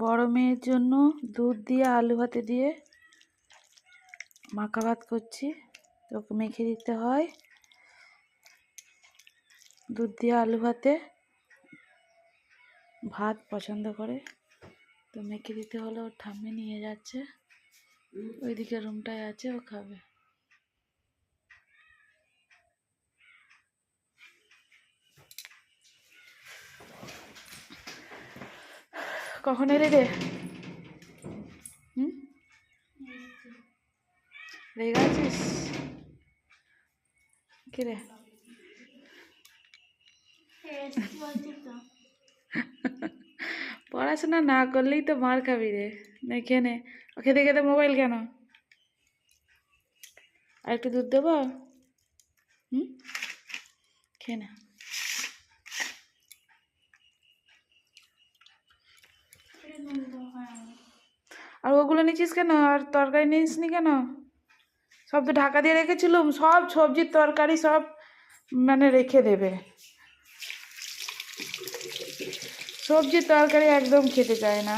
বড় মেয়ের জন্য দুধ দিয়ে আলু ভাতে দিয়ে মাখা ভাত করছি। ওকে মেখে দিতে হয় দুধ দিয়ে আলু ভাতে, ভাত পছন্দ করে তো মেখে দিতে হলো। ওর ঠাম্মি নিয়ে যাচ্ছে, ওইদিকে রুমটায় আছে, ও খাবে। কখন এলি রে? রেগে আছিস? কি রে? পড়াশোনা না করলেই তো মার খাবি রে। খেয়ে নে। খেতে খেতে মোবাইল কেন? আর একটু দুধ দেবো? খেয়ে না। আর ওগুলো নিচ্ছিস কেন? আর তরকারি নিসনি কেন? সব তো ঢাকা দিয়ে রেখেছিলুম, সব সবজির তরকারি সব মানে রেখে দেবে। সবজির তরকারি একদম খেতে চায় না।